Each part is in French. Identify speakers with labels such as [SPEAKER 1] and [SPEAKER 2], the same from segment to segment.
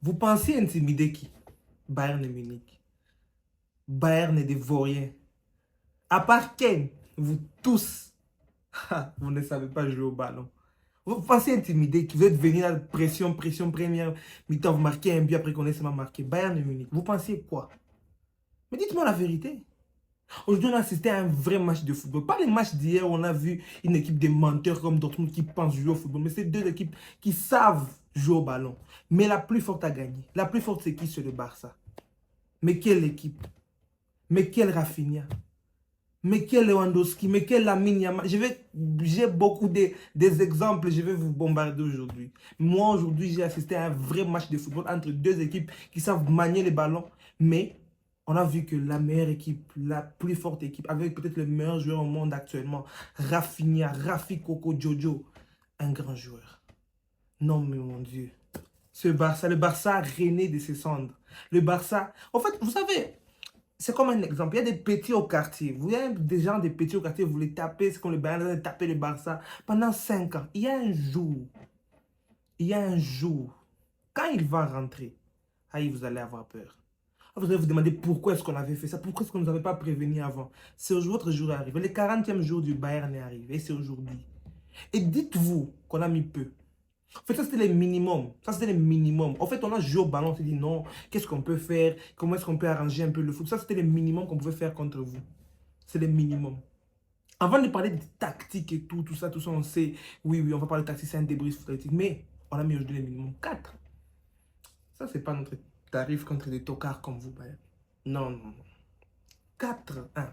[SPEAKER 1] Vous pensez intimider qui? Bayern de Munich. Bayern des Vauriens. À part Ken, vous tous, vous ne savez pas jouer au ballon. Vous pensez intimider qui? Vous êtes venu à la pression, pression, première mi-temps, vous marquez un but après qu'on ait seulement marqué. Bayern de Munich. Vous pensez quoi? Mais dites-moi la vérité. Aujourd'hui, on a assisté à un vrai match de football. Pas les matchs d'hier où on a vu une équipe de menteurs comme Dortmund qui pensent jouer au football. Mais c'est deux équipes qui savent jouer au ballon. Mais la plus forte a gagné. La plus forte, c'est qui? C'est le Barça. Mais quelle équipe? Mais quel Rafinha? Mais quel Lewandowski? Mais quel Lamine Yamal? J'ai beaucoup des exemples, je vais vous bombarder aujourd'hui. Moi, aujourd'hui, j'ai assisté à un vrai match de football entre deux équipes qui savent manier les ballons. Mais on a vu que la meilleure équipe, la plus forte équipe, avec peut-être le meilleur joueur au monde actuellement, Rafinha, Rafi Coco Jojo, un grand joueur. Non, mais mon Dieu. Le Barça renaît de ses cendres. Le Barça, en fait, vous savez, c'est comme un exemple. Il y a des petits au quartier. Vous voyez des gens, des petits au quartier, vous les tapez, c'est comme le Bayern de taper le Barça pendant 5 ans. Il y a un jour, quand il va rentrer, aïe, vous allez avoir peur. Vous allez vous demander pourquoi est-ce qu'on avait fait ça, pourquoi est-ce qu'on ne nous avait pas prévenu avant. C'est aujourd'hui votre jour est arrivé. Le 40e jour du Bayern est arrivé, et c'est aujourd'hui. Et dites-vous qu'on a mis peu. En fait, ça c'était les minimums. Ça c'était les minimums. En fait, on a joué au ballon, on s'est dit non, qu'est-ce qu'on peut faire? Comment est-ce qu'on peut arranger un peu le foot? Ça c'était les minimums qu'on pouvait faire contre vous. C'est les minimums. Avant de parler de tactique et tout ça, on sait, oui, oui, on va parler de tactique, c'est un débrief tactique. Mais on a mis aujourd'hui les minimums 4. Ça, c'est pas notre tarif contre des tocards comme vous. Ben. Non, non, non. 4, 1.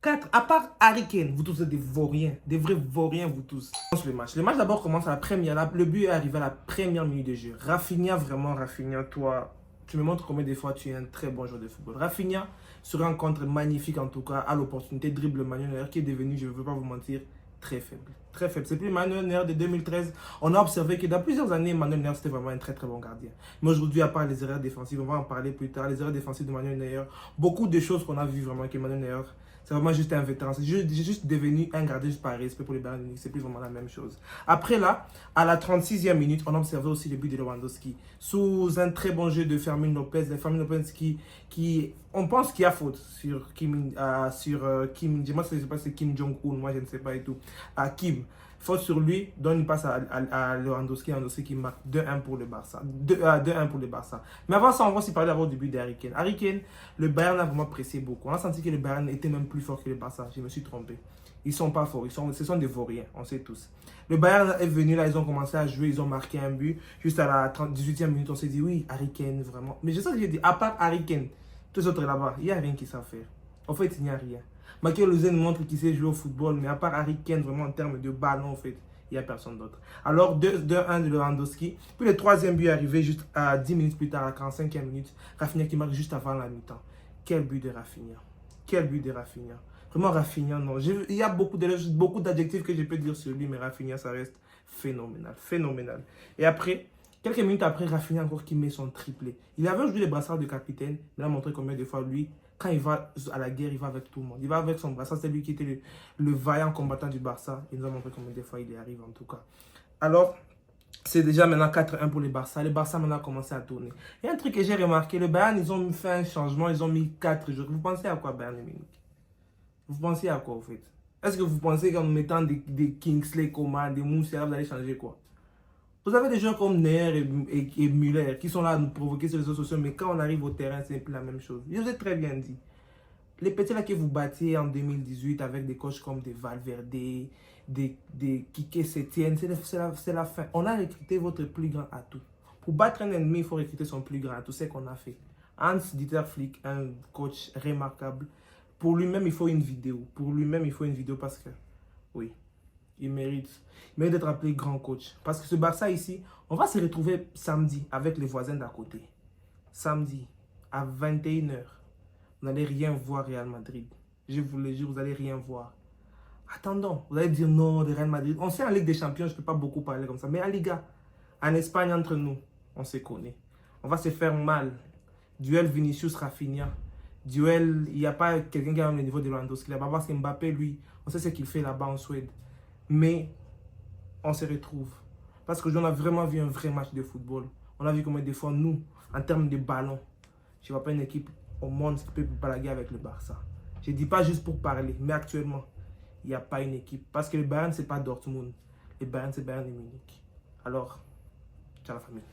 [SPEAKER 1] 4, à part Harry Kane, vous tous êtes des vauriens, des vrais vauriens, vous tous. Le match d'abord commence à la première, le but est arrivé à la première minute de jeu. Rafinha, vraiment, Rafinha, toi, tu me montres combien de fois tu es un très bon joueur de football. Rafinha se rencontre magnifique en tout cas, à l'opportunité, dribble Manuel Neuer qui est devenu, je ne veux pas vous mentir, très faible. Très faible. C'est plus Manuel Neuer de 2013. On a observé que dans plusieurs années, Manuel Neuer c'était vraiment un très très bon gardien. Mais aujourd'hui, à part les erreurs défensives, on va en parler plus tard, les erreurs défensives de Manuel Neuer, beaucoup de choses qu'on a vues vraiment que Manuel Neuer c'est vraiment juste un vétéran. C'est juste devenu un gardien juste par respect pour les Bayern Munich. C'est plus vraiment la même chose. Après là, à la 36e minute, on observait aussi le but de Lewandowski. Sous un très bon jeu de Fermin Lopez. Fermin Lopez on pense qu'il y a faute sur Kim, Kim, je ne sais pas si c'est Kim Jong-un, moi je ne sais pas et tout. À Kim. Faute sur lui, donne une passe à Lewandowski, Lewandowski qui marque 2-1 pour le Barça. 2-1 pour le Barça. Mais avant ça, on va aussi parler d'abord du but d'Harry Kane. Harry Kane, le Bayern a vraiment pressé beaucoup. On a senti que le Bayern était même plus fort que le Barça. Je me suis trompé. Ils sont pas forts. Ce sont des vauriens, on sait tous. Le Bayern est venu là, ils ont commencé à jouer, ils ont marqué un but. Juste à la 18e minute, on s'est dit oui, Harry Kane, vraiment. Mais je sais ce que j'ai dit, à part Harry Kane, tous les autres là-bas, il n'y a rien qui savent faire. En fait, il n'y a rien. Michael Ozen montre qu'il sait jouer au football, mais à part Harry Kane, vraiment en termes de ballon, en fait, il n'y a personne d'autre. Alors, 2-1 de Lewandowski. Puis le troisième but est arrivé juste à 10 minutes plus tard, à la 45e minute. Rafinha qui marque juste avant la mi-temps. Quel but de Rafinha. Quel but de Rafinha. Vraiment, Rafinha, non. Il y a beaucoup d'adjectifs que je peux dire sur lui, mais Rafinha, ça reste phénoménal. Phénoménal. Et après, quelques minutes après, Rafinha encore qui met son triplé. Il avait joué les brassards de capitaine, mais il a montré combien de fois lui, quand il va à la guerre, il va avec tout le monde. Il va avec son brassard. C'est lui qui était le vaillant combattant du Barça. Il nous a montré combien de fois il y arrive en tout cas. Alors, c'est déjà maintenant 4-1 pour le Barça. Le Barça maintenant a commencé à tourner. Il y a un truc que j'ai remarqué. Le Bayern, ils ont fait un changement. Ils ont mis 4 jours. Vous pensez à quoi, Bayern Munich? Vous pensez à quoi, au fait? Est-ce que vous pensez qu'en mettant des Kingsley Coman, des Moussa, vous allez changer quoi? Vous avez des gens comme Neuer et Müller qui sont là à nous provoquer sur les réseaux sociaux, mais quand on arrive au terrain, c'est plus la même chose. Je vous ai très bien dit. Les petits là que vous battiez en 2018 avec des coachs comme des Valverde, des Kike Setien, c'est la fin. On a recruté votre plus grand atout. Pour battre un ennemi, il faut recruter son plus grand atout. C'est ce qu'on a fait. Hans-Dieter Flick, un coach remarquable. Pour lui-même, il faut une vidéo. Pour lui-même, il faut une vidéo parce que, oui, il mérite. Il mérite d'être appelé grand coach. Parce que ce Barça ici, on va se retrouver samedi avec les voisins d'à côté. Samedi, à 21h. Vous n'allez rien voir Real Madrid. Je vous le jure, vous n'allez rien voir. Attendons, vous allez dire non, le Real Madrid. On sait en Ligue des Champions, je ne peux pas beaucoup parler comme ça. Mais en Liga, en Espagne, entre nous, on se connaît. On va se faire mal. Duel Vinicius-Rafinha. Duel, il n'y a pas quelqu'un qui a le niveau de Lewandowski là-bas. Parce que Mbappé, lui, on sait ce qu'il fait là-bas en Suède. Mais on se retrouve. Parce qu'aujourd'hui, on a vraiment vu un vrai match de football. On a vu combien de fois, nous, en termes de ballon, je ne vois pas une équipe au monde qui peut balaguer avec le Barça. Je ne dis pas juste pour parler, mais actuellement, il n'y a pas une équipe. Parce que le Bayern, ce n'est pas Dortmund. Le Bayern, c'est Bayern de Munich. Alors, ciao la famille.